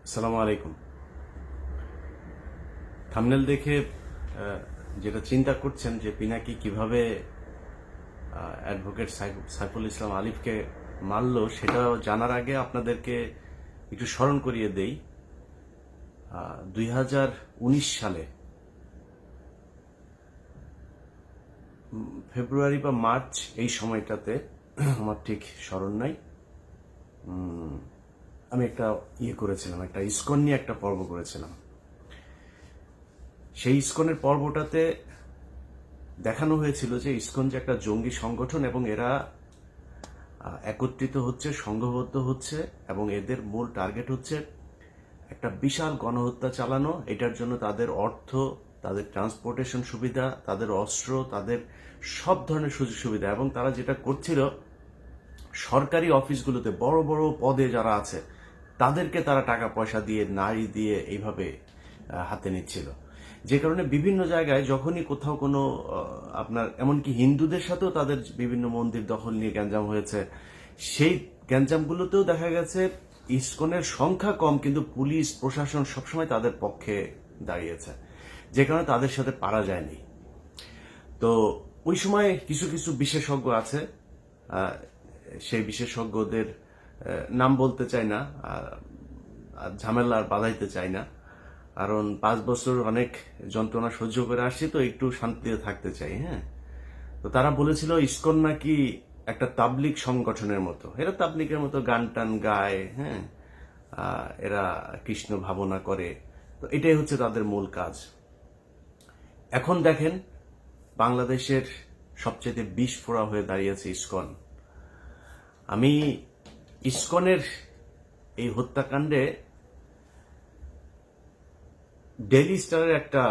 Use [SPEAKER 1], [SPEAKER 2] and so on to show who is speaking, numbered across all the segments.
[SPEAKER 1] আসসালামু আলাইকুম। থাম্বনেল দেখে যেটা চিন্তা করছেন যে পিনাকি কিভাবে অ্যাডভোকেট সাইফুল ইসলাম আলিফকে মারলো, সেটা জানার আগে আপনাদেরকে একটু স্মরণ করিয়ে দেই। 2019 সালে ফেব্রুয়ারি বা মার্চ, এই সময়টাতে আমার ঠিক স্মরণ নাই, আমি একটা করেছিলাম, একটা ইসকন নিয়ে একটা পর্ব করেছিলাম। সেই ইসকনের পর্বটাতে দেখানো হয়েছিল যে ইসকন যে একটা জঙ্গি সংগঠন এবং এরা একত্রিত হচ্ছে, সংঘবদ্ধ হচ্ছে এবং এদের মূল টার্গেট হচ্ছে একটা বিশাল গণহত্যা চালানো। এটার জন্য তাদের অর্থ, তাদের ট্রান্সপোর্টেশন সুবিধা, তাদের অস্ত্র, তাদের সব ধরনের সুযোগ সুবিধা, এবং তারা যেটা করছিল সরকারি অফিসগুলোতে বড় বড় পদে যারা আছে তাদেরকে তারা টাকা পয়সা দিয়ে, নারী দিয়ে এইভাবে হাতে নিচ্ছিল। যে কারণে বিভিন্ন জায়গায় যখনই কোথাও কোনো আপনার এমনকি হিন্দুদের সাথেও তাদের বিভিন্ন মন্দির দখল নিয়ে গ্যাঞ্জাম হয়েছে, সেই গ্যাঞ্জামগুলোতেও দেখা গেছে ইসকনের সংখ্যা কম কিন্তু পুলিশ প্রশাসন সবসময় তাদের পক্ষে দাঁড়িয়েছে, যে কারণে তাদের সাথে পারা যায়নি। তো ওই সময় কিছু কিছু বিশেষজ্ঞ আছে, সেই বিশেষজ্ঞদের নাম বলতে চাই না, ঝামেলা বাধাইতে চাই না, কারণ 5 বছর অনেক যন্ত্রণা সহ্য করে আসছি, তো একটু শান্তিতে থাকতে চাই। হ্যাঁ, তো তারা বলেছিল ইসকন নাকি একটা তাবলিগ সংগঠনের মতো, এরা তাবলিগের মতো গান টান গায়, হ্যাঁ, এরা কৃষ্ণ ভাবনা করে, তো এটাই হচ্ছে তাদের মূল কাজ। এখন দেখেন বাংলাদেশের সবচেয়ে বিস্ফোরা হয়ে দাঁড়িয়েছে ইসকন। আমি ইসকনের এই হত্যাকাণ্ডে ডেইলি স্টারের একটা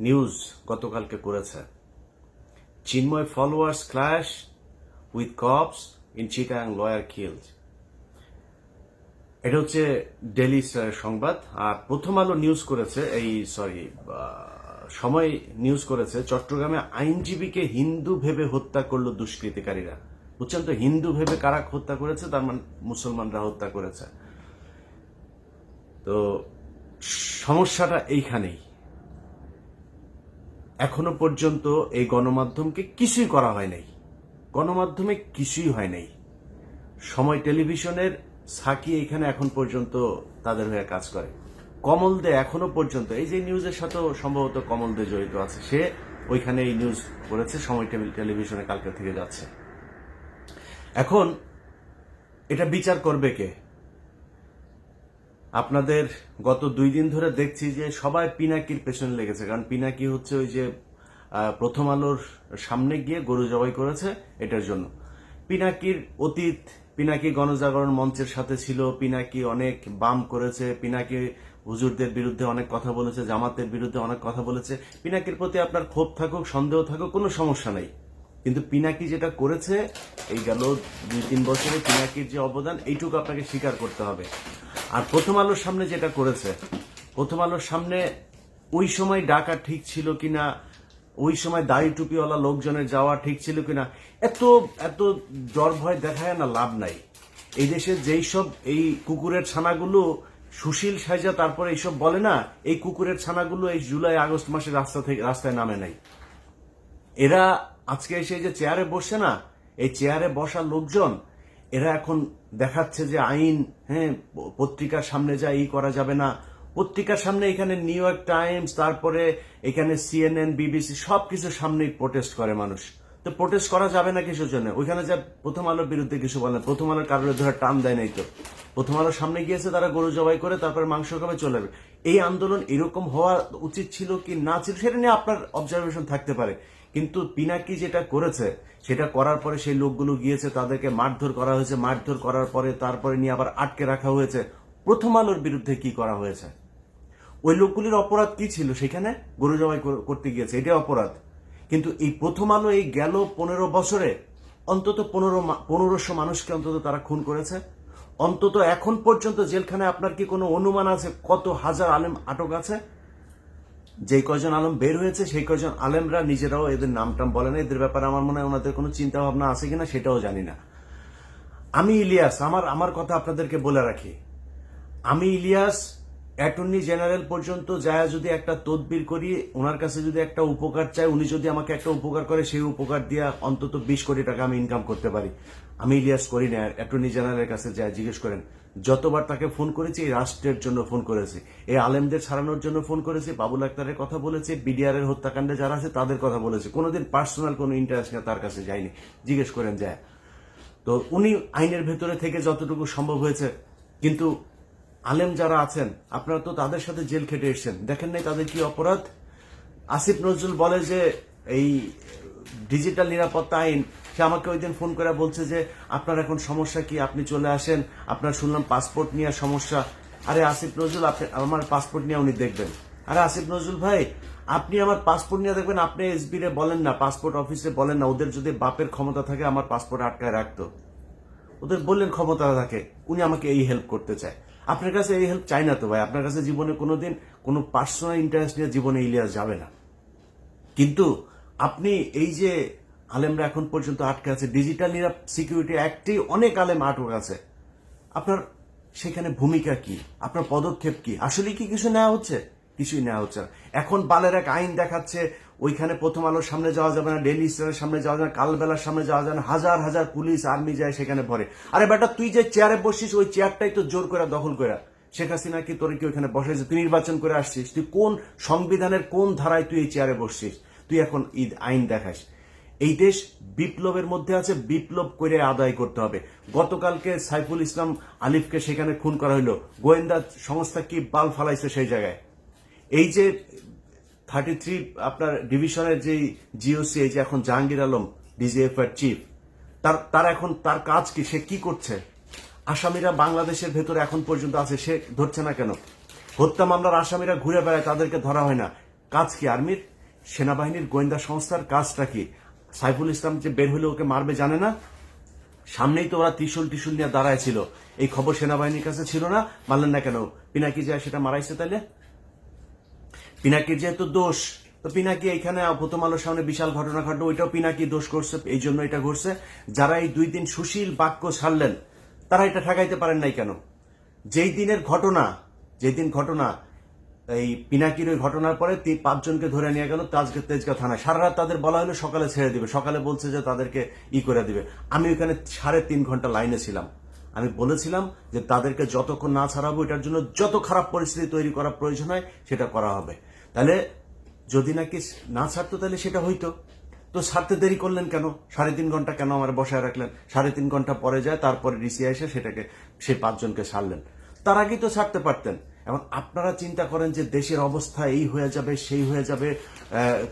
[SPEAKER 1] নিউজ গতকালকে করেছে, Chinmoy followers clash with cops in Chittagong, lawyer killed. এটা হচ্ছে ডেইলি স্টারের সংবাদ। আর প্রথম আলো নিউজ করেছে, সময় নিউজ করেছে, চট্টগ্রামে আইনজীবীকে হিন্দু ভেবে হত্যা করলো দুষ্কৃতিকারীরা। বুঝছেন তো, হিন্দু ভেবে কারা হত্যা করেছে? তার মানে মুসলমানরা হত্যা করেছে। তো সমস্যাটা এইখানেই। এখনো পর্যন্ত এই গণমাধ্যমকে কিছুই করা হয় নাই, গণমাধ্যমে কিছুই হয় নাই। সময় টেলিভিশনের সাকি এখানে এখন পর্যন্ত তাদের হয়ে কাজ করে। কমল দে এখনো পর্যন্ত, এই যে নিউজের সাথেও সম্ভবত কমল দে জড়িত আছে, সে ওইখানে এই নিউজ করেছে, সময় টেলিভিশনে কালকে থেকে যাচ্ছে। এখন এটা বিচার করবে কে? আপনাদের গত 2 দিন ধরে দেখছি যে সবাই পিনাকির পেছনে লেগেছে, কারণ পিনাকি হচ্ছে ওই যে প্রথম আলোর সামনে গিয়ে গরু জবাই করেছে, এটার জন্য। পিনাকির অতীত, পিনাকি গণজাগরণ মঞ্চের সাথে ছিল, পিনাকি অনেক বাম করেছে, পিনাকি হুজুরদের বিরুদ্ধে অনেক কথা বলেছে, জামাতের বিরুদ্ধে অনেক কথা বলেছে। পিনাকির প্রতি আপনার ক্ষোভ থাকুক, সন্দেহ থাকুক, কোনো সমস্যা নাই, কিন্তু পিনাকি যেটা করেছে এই গেল 2-3 বছরে, পিনাকির যে অবদান এইটুকু আপনাকে স্বীকার করতে হবে। আর প্রথম আলোর সামনে যেটা করেছে, প্রথম আলোর সামনে ওই সময় ডাকা ঠিক ছিল কিনা, ওই সময় দাড়ি টুপিওয়ালা লোকজনের যাওয়া ঠিক ছিল কিনা, এত এত ডর ভয় দেখায় না, লাভ নাই। এই দেশে যেই সব এই কুকুরের ছানাগুলো সুশীল সাইজা তারপরে এইসব বলে না, এই কুকুরের ছানাগুলো এই জুলাই আগস্ট মাসে রাস্তায় নামে নাই। এরা আজকে এসে যে চেয়ারে বসছে না, এই চেয়ারে বসা লোকজন এরা এখন দেখাচ্ছে যে আইন, হ্যাঁ, পত্রিকার সামনে যা করা যাবে না। পত্রিকার সামনে এখানে নিউ ইয়র্ক টাইমস, তারপরে এখানে CNN, BBC সবকিছু সামনেই প্রোটেস্ট করে মানুষ। তো প্রোটেস্ট করা যাবে না কিছুর জন্য? ওইখানে যা প্রথম আলোর বিরুদ্ধে কিছু বলে, প্রথম আলোর কারোর ধরে টান দেয় নাই তো। প্রথম আলোর সামনে গিয়েছে, তারা গরু জবাই করে তারপরে মাংস খাবে, চলে যাবে। এই আন্দোলন এরকম হওয়া উচিত ছিল কি না ছিল সেটা নিয়ে আপনার অবজারভেশন থাকতে পারে, কিন্তু পিনাকি যেটা করেছে সেটা করার পরে সেই লোকগুলো গিয়েছে, তাদেরকে মারধর করা হয়েছে, মারধর করার পরে তারপরে নিয়ে আবার আটকে রাখা হয়েছে। প্রথম আলোর বিরুদ্ধে কি করা হয়েছে? ওই লোকগুলির অপরাধ কি ছিল? সেখানে গরু জবাই করতে গিয়েছে, এটাই অপরাধ। কিন্তু এই প্রথম আলো এই গেল 15 বছরে অন্তত 1500 মানুষকে অন্তত তারা খুন করেছে। অন্তত এখন পর্যন্ত জেলখানায় আপনার কি কোনো অনুমান আছে কত হাজার আলেম আটক আছে? যে কয়জন আলম বের হয়েছে সেই কয়জন আলেমরা নিজেরাও এদের নাম টাম বলে না। এদের ব্যাপারে আমার মনে হয় ওনাদের কোনো চিন্তা ভাবনা আছে কিনা সেটাও জানি না। আমি ইলিয়াস, আমার কথা আপনাদেরকে বলে রাখি, আমি ইলিয়াস অ্যাটর্নি জেনারেল পর্যন্ত যায় যদি একটা তদবির করি, ওনার কাছে যদি একটা উপকার চাই, উনি যদি আমাকে একটা উপকার করে, সেই উপকার দিয়ে অন্তত 20 কোটি টাকা আমি ইনকাম করতে পারি। আমি ইলিয়াস করি না। অ্যাটর্নি জেনারেলের কাছে যায় জিজ্ঞেস করেন, যতবার তাকে ফোন করেছি এই রাষ্ট্রের জন্য ফোন করেছি, এই আলেমদের ছাড়ানোর জন্য ফোন করেছি, বাবুল আক্তারের কথা বলেছি, বিডিআর এর হত্যাকাণ্ডে যারা আছে তাদের কথা বলেছি, কোনোদিন পার্সোনাল কোনো ইন্টারেস্ট নিয়ে তার কাছে যায়নি। জিজ্ঞেস করেন যায়। তো উনি আইনের ভেতরে থেকে যতটুকু সম্ভব হয়েছে, কিন্তু আলেম যারা আছেন আপনারা তো তাদের সাথে জেল খেটে এসেছেন, দেখেন নাই তাদের কি অপরাধ। আসিফ নজরুল বলে যে এই ডিজিটাল নিরাপত্তা আইন, সে আমাকে ওই দিন ফোন করে বলছে যে আপনার এখন সমস্যা কি, আপনি চলে আসেন, আপনার শুনলাম পাসপোর্ট নিয়ে সমস্যা। আরে আসিফ নজরুল, আপনি আমার পাসপোর্ট নিয়ে উনি দেখবেন। আরে আসিফ নজরুল ভাই, আপনি আমার পাসপোর্ট নিয়ে দেখবেন, আপনি এসবি রে বলেন না, পাসপোর্ট অফিসে বলেন না, ওদের যদি বাপের ক্ষমতা থাকে আমার পাসপোর্ট আটকায় রাখতো, ওদের বললেন ক্ষমতা থাকে, উনি আমাকে এই হেল্প করতে চায়। আপনার কাছে এই হেল্প চাই না তো ভাই, আপনার কাছে জীবনে কোনোদিন কোনো পার্সোনাল ইন্টারেস্ট নিয়ে জীবনে ইলিয়াস যাবে না। কিন্তু আপনি এই যে আলেমরা এখন পর্যন্ত আটকে আছে, ডিজিটাল সিকিউরিটি অ্যাক্টেই অনেক আলেম আটক আছে, আপনার সেখানে ভূমিকা কি, আপনার পদক্ষেপ কি, আসলে কি কিছু নেওয়া হচ্ছে? কিছুই নেওয়া হচ্ছে না। এখন বালের এক আইন দেখাচ্ছে ওইখানে প্রথম আলোর সামনে যাওয়া যাবে না, ডেইলি স্টারের সামনে যাওয়া যাবে না, কালবেলার সামনে যাওয়া যাবে না, হাজার হাজার পুলিশ আর্মি যায় সেখানে ভরে। আরে বেটা, তুই যে চেয়ারে বসছিস ওই চেয়ারটাই তো জোর করে দখল করে শেখ হাসিনা কি তোর কি ওইখানে বসেছে? তুই নির্বাচন করে আসছিস, তুই কোন সংবিধানের কোন ধারায় তুই এই চেয়ারে বসছিস? তুই এখন ঈদ আইন দেখাস। এই দেশ বিপ্লবের মধ্যে আছে, বিপ্লব করে আদায় করতে হবে। গতকালকে সাইফুল ইসলাম আলিফকে সেখানে খুন করা হইলো, গোয়েন্দা সংস্থা কি বাল ফালাইছে সেই জায়গায়। এই যে 33 আপনার ডিভিশনের যে জিওসি, এই যে এখন জাহাঙ্গীর আলম ডিজিএফ এর চিফ, তার এখন তার কাজ কি, সে কি করছে? আসামিরা বাংলাদেশের ভেতরে এখন পর্যন্ত আছে, সে ধরছে না কেন? হত্যা মামলার আসামিরা ঘুরে বেড়ায়, তাদেরকে ধরা হয় না। কাজ কি আর্মির, সেনাবাহিনীর, গোয়েন্দা সংস্থার কাজটা কি? সাইফুল ইসলাম যে বের হলে ওকে মারবে জানে না? সামনেই তো ওরা ত্রিশুল নিয়ে দাঁড়ায় ছিল, এই খবর সেনাবাহিনীর কাছে ছিল না, মানলেন না কেন? পিনাকি যায় সেটা মারাইছে, তাইলে পিনাকির যেহেতু দোষ, তো পিনাকি এখানে প্রথম আলোর সামনে বিশাল ঘটনা ঘটলো, ওইটাও পিনাকি দোষ করছে, এই জন্য এটা ঘটছে। যারা এই 2 দিন সুশীল বাক্য ছাড়লেন তারা এটা ঠেকাইতে পারেন নাই কেন? যেই দিনের ঘটনা, যেদিন ঘটনা এই পিনাকির ওই ঘটনার পরে 5 জনকে ধরে নিয়ে গেল তেজগাঁও থানায়, সারা রাত তাদের বলা হলো সকালে ছেড়ে দিবে, সকালে বলছে যে তাদেরকে করে দিবে। আমি ওইখানে 3.5 ঘন্টা লাইনে ছিলাম। আমি বলেছিলাম যে তাদেরকে যতক্ষণ না ছাড়াবো, এটার জন্য যত খারাপ পরিস্থিতি তৈরি করা প্রয়োজন হয় সেটা করা হবে। তাহলে যদি নাকি না ছাড়তো তাহলে সেটা হইতো। তো ছাড়তে দেরি করলেন কেন? 3.5 ঘন্টা কেন আমার বসায় রাখলেন? 3.5 ঘন্টা পরে যায়, তারপরে ডিসি এসে সেটাকে সেই 5 জনকে ছাড়লেন। তার আগেই তো ছাড়তে পারতেন। এখন আপনারা চিন্তা করেন যে দেশের অবস্থা এই হয়ে যাবে, সেই হয়ে যাবে,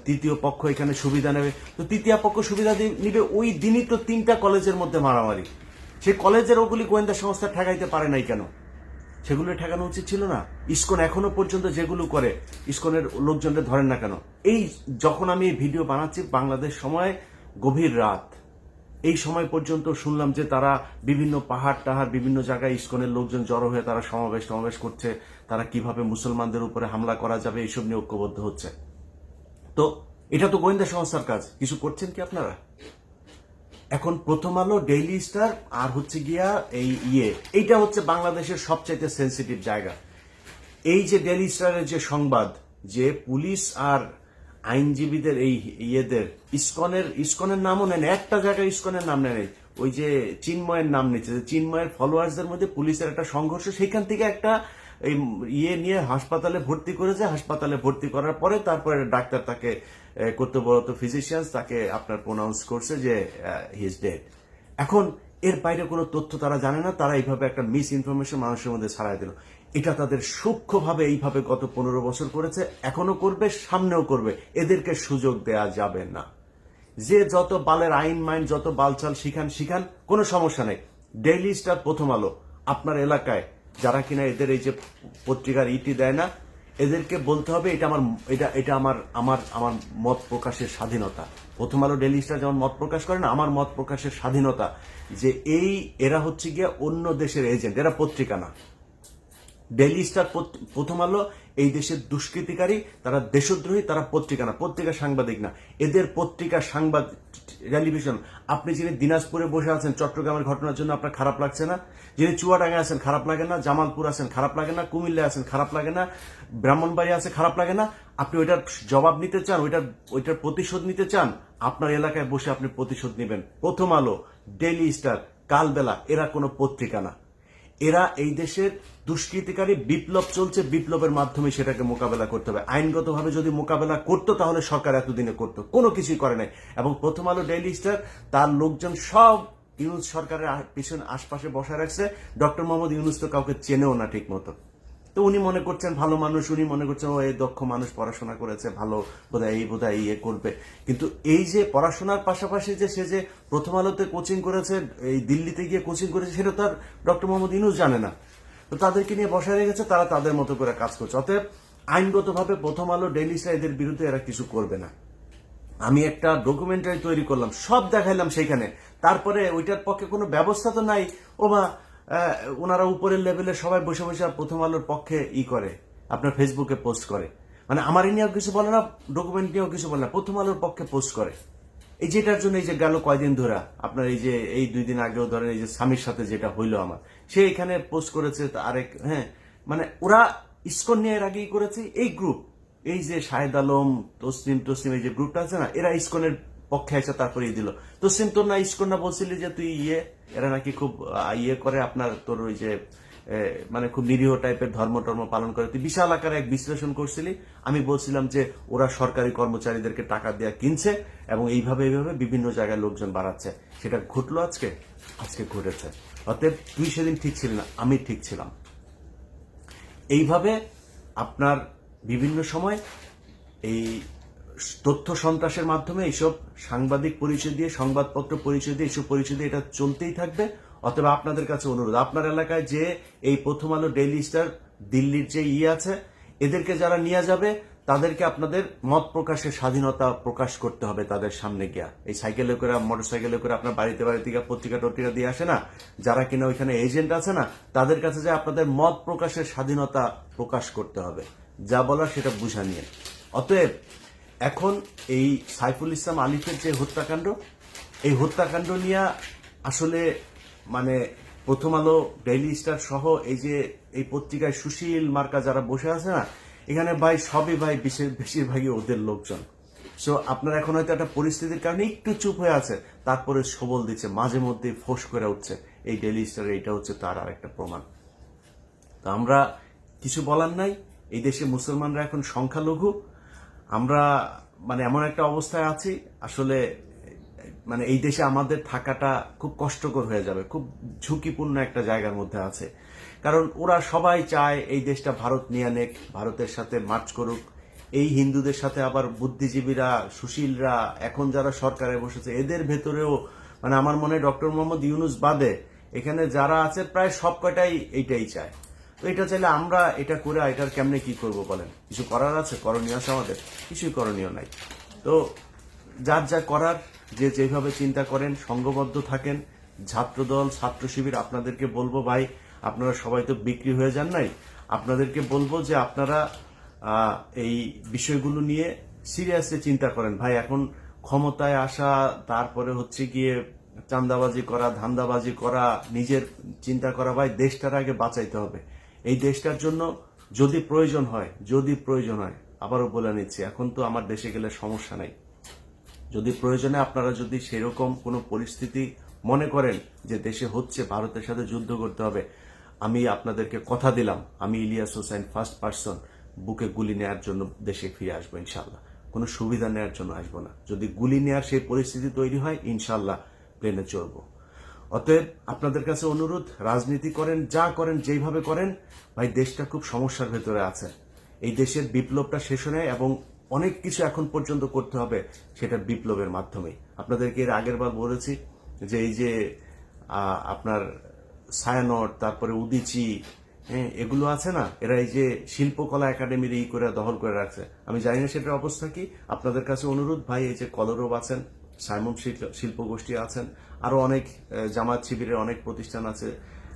[SPEAKER 1] তৃতীয় পক্ষ এখানে সুবিধা নেবে। তো তৃতীয় পক্ষ সুবিধা নিবে ওই দিনই তো 3টা কলেজের মধ্যে মারামারি। সেই কলেজের ওগুলি গোয়েন্দা সংস্থা ঠেকাইতে পারে নাই কেন? সেগুলো ঠেকানো উচিত ছিল না? ইসকন এখনো পর্যন্ত যেগুলো করে, ইসকনের লোকজনদের ধরেন না কেন? এই যখন আমি এই ভিডিও বানাচ্ছি বাংলাদেশ সময় গভীর রাত, এই সময় পর্যন্ত শুনলাম যে তারা বিভিন্ন পাহাড় টাহাড় বিভিন্ন জায়গায় ইসকনের লোকজন জড়ো হয়ে তারা সমাবেশ করছে, তারা কিভাবে মুসলমানদের উপরে হামলা করা যাবে এইসব নিয়ে ঐক্যবদ্ধ হচ্ছে। তো এটা তো গোয়েন্দা সংস্থার কাজ, কিছু করছেন কি আপনারা? এখন প্রথম আলো, ডেইলি স্টার আর হচ্ছে গিয়া এই এইটা হচ্ছে বাংলাদেশের সবচাইতে সেন্সিটিভ জায়গা। এই যে ডেইলি স্টারের যে সংবাদ যে পুলিশ আর আইনজীবীদের এই ইসকনের নামও নেন, একটা জায়গায় ইসকনের নাম নেই, ওই যে চিন্ময়ের নাম নিচ্ছে, চিন্ময়ের ফলোয়ার্সদের মধ্যে পুলিশের একটা সংঘর্ষ, সেখান থেকে একটা এই নিয়ে হাসপাতালে ভর্তি করেছে। হাসপাতালে ভর্তি করার পরে তারপরে ডাক্তার তাকে কর্তব্যরত ফিজিশিয়ান তাকে আপনার প্রোনাউন্স করছে যে হি ইজ ডেড। এখন এর বাইরে কোনো তথ্য তারা জানে না, তারা এইভাবে একটা মিস ইনফরমেশন মানুষের মধ্যে ছড়ায় দিল। এটা তাদের সূক্ষ্মভাবে এইভাবে গত 15 বছর করেছে, এখনো করবে, সামনেও করবে। এদেরকে সুযোগ দেয়া যাবে না। যে যত বালের আইন মাইন যত বালচাল শিখান, কোনো সমস্যা নেই। ডেইলি স্টার, প্রথম আলো, আপনার এলাকায় যারা কিনা এদের এই যে পত্রিকার দেয় না, এদেরকে বলতে হবে এটা আমার মত প্রকাশের স্বাধীনতা। প্রথম আলো, ডেইলি স্টার যেমন মত প্রকাশ করে না, আমার মত প্রকাশের স্বাধীনতা। যে এরা হচ্ছে গিয়ে অন্য দেশের এজেন্ট, এরা পত্রিকা না। ডেইলি স্টার, প্রথম আলো এই দেশের দুষ্কৃতিকারী, তারা দেশদ্রোহী, তারা পত্রিকা না, পত্রিকা সাংবাদিক না, এদের পত্রিকা সাংবাদিক টেলিভিশন। আপনি যিনি দিনাজপুরে বসে আছেন চট্টগ্রামের ঘটনার জন্য আপনার খারাপ লাগছে না? যিনি চুয়াডাঙ্গায় আছেন খারাপ লাগে না? জামালপুর আছেন খারাপ লাগে না? কুমিল্লা আছেন খারাপ লাগে না? ব্রাহ্মণবাড়িয়া আছে খারাপ লাগে না? আপনি ওইটার জবাব নিতে চান, ওইটার প্রতিশোধ নিতে চান, আপনার এলাকায় বসে আপনি প্রতিশোধ নেবেন। প্রথম আলো, ডেইলি স্টার, কালবেলা এরা কোনো পত্রিকা না, এরা এই দেশের দুষ্কৃতিকারী। বিপ্লব চলছে, বিপ্লবের মাধ্যমে সেটাকে মোকাবেলা করতে হবে। আইনগতভাবে যদি মোকাবেলা করতো তাহলে সরকার এতদিনে করতো, কোনো কিছুই করে নাই। এবং প্রথম আলো, ডেইলি স্টার, তার লোকজন সব ইউনুস সরকারের পিছনে আশপাশে বসা রাখছে। ডক্টর মোহাম্মদ ইউনুস তো কাউকে চেনেও না ঠিক মতো। তো উনি মনে করছেন ভালো মানুষ, উনি মনে করছেন ও এই দক্ষ মানুষ, পড়াশোনা করেছে, ভালো বোধহয় ইয়ে করবে। কিন্তু এই যে পড়াশোনার পাশাপাশি যে সে যে প্রথম আলোতে কোচিং করেছে, এই দিল্লিতে গিয়ে কোচিং করেছে, সেটা তার ডক্টর মোহাম্মদ ইউনুস জানে না। তো তাদেরকে নিয়ে বসায় রেখেছে, তারা তাদের মতো করে কাজ করছে। অতএব আইনগতভাবে প্রথম আলো, ডেইলি স্টার এদের বিরুদ্ধে এরা কিছু করবে না। আমি একটা ডকুমেন্টারি তৈরি করলাম, সব দেখাইলাম সেইখানে, তারপরে ওইটার পক্ষে কোনো ব্যবস্থা তো নাই। ওনারা উপরের লেভেলে সবাই বসে বসে প্রথম আলোর পক্ষে করে, আপনার ফেসবুকে পোস্ট করে, মানে আমার নিয়েও কিছু বলে না, ডকুমেন্ট নিয়েও কিছু বলে না, প্রথম আলোর পক্ষে পোস্ট করে। এই যেটার জন্য এই যে গেল কয়দিন ধরে আপনার এই 2 দিন আগেও ধরেন এই যে স্বামীর সাথে যেটা হইলো আমার, সে এখানে পোস্ট করেছে আরেক, হ্যাঁ, মানে ওরা ইসকন নিয়ে এর আগেই করেছে। এই গ্রুপ, এই যে শাহেদ আলম, তসলিম এই যে গ্রুপটা আছে না, এরা ইসকনের পক্ষে এসে তারপরে দিল। তসলিম তোর না ইসকন না বলছিলি যে তুই এরা নাকি খুব করে, আপনার তোর ওই যে মানে খুব নিরীহ টাইপের ধর্ম পালন করে, তুই বিশাল আকারে এক বিশ্লেষণ করছিলি। আমি বলছিলাম যে ওরা সরকারি কর্মচারীদেরকে টাকা দেওয়া কিনছে এবং এইভাবে বিভিন্ন জায়গায় লোকজন বাড়াচ্ছে। সেটা ঘটলো আজকে ঘটেছে। অতএব তুই সেদিন ঠিক ছিলি না, আমি ঠিক ছিলাম। এইভাবে আপনার বিভিন্ন সময় এই তথ্য সন্ত্রাসের মাধ্যমে এইসব সাংবাদিক পরিচয় দিয়ে, সংবাদপত্র পরিচয় দিয়ে, এইসব পরিচয় দিয়ে এটা চলতেই থাকবে। অথবা আপনাদের কাছে অনুরোধ, আপনার এলাকায় যে এই প্রথম আলো, ডেইলি স্টার, দিল্লির যে আছে, এদেরকে যারা নিয়ে যাবে তাদেরকে আপনাদের মত প্রকাশের স্বাধীনতা প্রকাশ করতে হবে তাদের সামনে গিয়া। এই সাইকেলে করে, মোটর সাইকেলে করে আপনার বাড়িতে গিয়ে পত্রিকা টত্রিকা দিয়ে আসে না, যারা কিনা ওইখানে এজেন্ট আছে না, তাদের কাছে যে আপনাদের মত প্রকাশের স্বাধীনতা প্রকাশ করতে হবে, যা বলার সেটা বুঝা নিয়ে। অতএব এখন এই সাইফুল ইসলাম আলিফের যে হত্যাকাণ্ড, এই হত্যাকাণ্ড নিয়ে আসলে মানে প্রথম আলো, ডেইলি স্টার সহ এই পত্রিকায় সুশীল মার্কা যারা বসে আছে না, এখানে সবই বেশিরভাগই ওদের লোকজন। সো আপনারা এখন হয়তো একটা পরিস্থিতির কারণে একটু চুপ হয়ে আছে, তারপরে সবল দিচ্ছে, মাঝে মধ্যে ফোঁস করে উঠছে। এই ডেইলি স্টার, এইটা হচ্ছে তার আর একটা প্রমাণ। তো আমরা কিছু বলার নাই, এই দেশে মুসলমানরা এখন সংখ্যালঘু। আমরা মানে এমন একটা অবস্থায় আছি, আসলে মানে এই দেশে আমাদের থাকাটা খুব কষ্টকর হয়ে যাবে, খুব ঝুঁকিপূর্ণ একটা জায়গার মধ্যে আছে। কারণ ওরা সবাই চায় এই দেশটা ভারত নিয়ে নেক, ভারতের সাথে মার্চ করুক। এই হিন্দুদের সাথে আবার বুদ্ধিজীবীরা, সুশীলরা, এখন যারা সরকারে বসেছে, এদের ভেতরেও মানে আমার মনে হয় ডক্টর মোহাম্মদ ইউনুস বাদে এখানে যারা আছে প্রায় সব কয়টাই এইটাই চায়। তো এটা চাইলে আমরা এটা করে এটার কেমনে কি করব বলেন? কিছু করার আছে? করণীয় আছে আমাদের? কিছুই করণীয় নাই। তো যার যা করার, যে যেভাবে চিন্তা করেন, সংঘবদ্ধ থাকেন। ছাত্রদল, ছাত্র শিবির, আপনাদেরকে বলবো ভাই, আপনারা সবাই তো বিক্রি হয়ে যান নাই, আপনাদেরকে বলবো যে আপনারা এই বিষয়গুলো নিয়ে সিরিয়াসলি চিন্তা করেন ভাই। এখন ক্ষমতায় আসা, তারপরে হচ্ছে গিয়ে চাঁদাবাজি করা, ধান্দাবাজি করা, নিজের চিন্তা করা, ভাই দেশটার আগে বাঁচাইতে হবে। এই দেশটার জন্য যদি প্রয়োজন হয়, আবারও বলে নিচ্ছি, এখন তো আমার দেশে গেলে সমস্যা নাই, যদি প্রয়োজনে আপনারা যদি সেরকম কোনো পরিস্থিতি মনে করেন যে দেশে হচ্ছে, ভারতের সাথে যুদ্ধ করতে হবে, আমি আপনাদেরকে কথা দিলাম, আমি ইলিয়াস হোসেন ফার্স্ট পার্সন বুকে গুলি নেওয়ার জন্য দেশে ফিরে আসবো ইনশাল্লাহ। কোনো সুবিধা নেওয়ার জন্য আসবো না। যদি গুলি নেওয়ার সেই পরিস্থিতি তৈরি হয়, ইনশাল্লাহ প্লেনে চড়বো। অতএব আপনাদের কাছে অনুরোধ, রাজনীতি করেন, যা করেন, যেইভাবে করেন, ভাই দেশটা খুব সমস্যার ভেতরে আছে। এই দেশের বিপ্লবটা শেষ হয় এবং অনেক কিছু এখন পর্যন্ত করতে হবে, সেটা বিপ্লবের মাধ্যমেই। আপনাদেরকে এর আগের বার বলেছি যে এই যে আপনার ছায়ানট, তারপরে উদিচি, হ্যাঁ, এগুলো আছে না, এরা এই যে শিল্পকলা একাডেমির করে দখল করে রাখছে। আমি জানি না সেটার অবস্থা কি। আপনাদের কাছে অনুরোধ ভাই, এই যে কলরব আছেন, সাইমন শিল্প গোষ্ঠী আছেন, আরো অনেক জামাত শিবিরের অনেক প্রতিষ্ঠান আছে,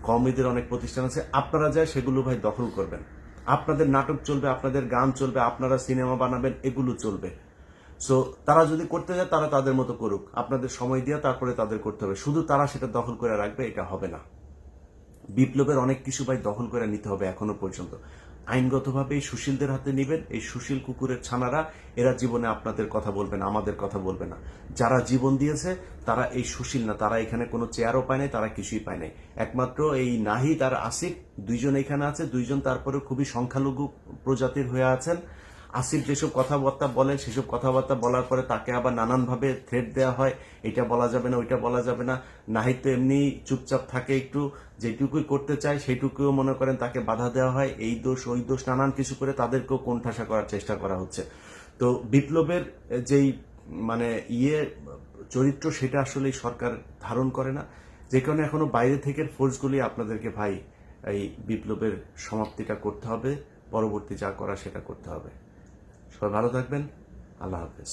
[SPEAKER 1] কওমিদের অনেক প্রতিষ্ঠান আছে, আপনারা যায় সেগুলো ভাই দখল করবেন। আপনাদের নাটক চলবে, আপনাদের গান চলবে, আপনারা সিনেমা বানাবেন, এগুলো চলবে। সো তারা যদি করতে যায় তারা তাদের মতো করুক, আপনাদের সময় দিয়ে তারপরে তাদের করতে হবে। শুধু তারা সেটা দখল করে রাখবে, এটা হবে না। বিপ্লবের অনেক কিছু ভাই দখল করে নিতে হবে। এখনো পর্যন্ত আইনগতভাবে এই সুশীলদের হাতে নেবেন। এই সুশীল কুকুরের ছানারা এরা জীবনে আপনাদের কথা বলবে না, আমাদের কথা বলবে না। যারা জীবন দিয়েছে তারা এই সুশীল না, তারা এখানে কোনো চেয়ারও পায় নাই, তারা কিছুই পায় নাই। একমাত্র এই নাহিদ আর আসিফ দুইজন এখানে আছে, দুইজন তারপরে খুবই সংখ্যালঘু প্রজাতির হয়ে আছেন। আসিফ যেসব কথাবার্তা বলেন সেসব কথাবার্তা বলার পরে তাকে আবার নানানভাবে থ্রেট দেওয়া হয়, এটা বলা যাবে না, ওইটা বলা যাবে না। নাহিদ তো এমনি চুপচাপ থাকে, একটু যেটুকুই করতে চায় সেইটুকুও মনে করেন তাকে বাধা দেওয়া হয়, এই দোষ ওই দোষ নানান কিছু করে তাদেরকেও কোণঠাসা করার চেষ্টা করা হচ্ছে। তো বিপ্লবের যেই মানে চরিত্র সেটা আসলে সরকার ধারণ করে না, যে কারণে এখনো বাইরে থেকে ফোর্সগুলি আপনাদেরকে ভাই এই বিপ্লবের সমাপ্তিটা করতে হবে, পরবর্তী যা করা সেটা করতে হবে। সবাই ভালো থাকবেন, আল্লাহ হাফেজ।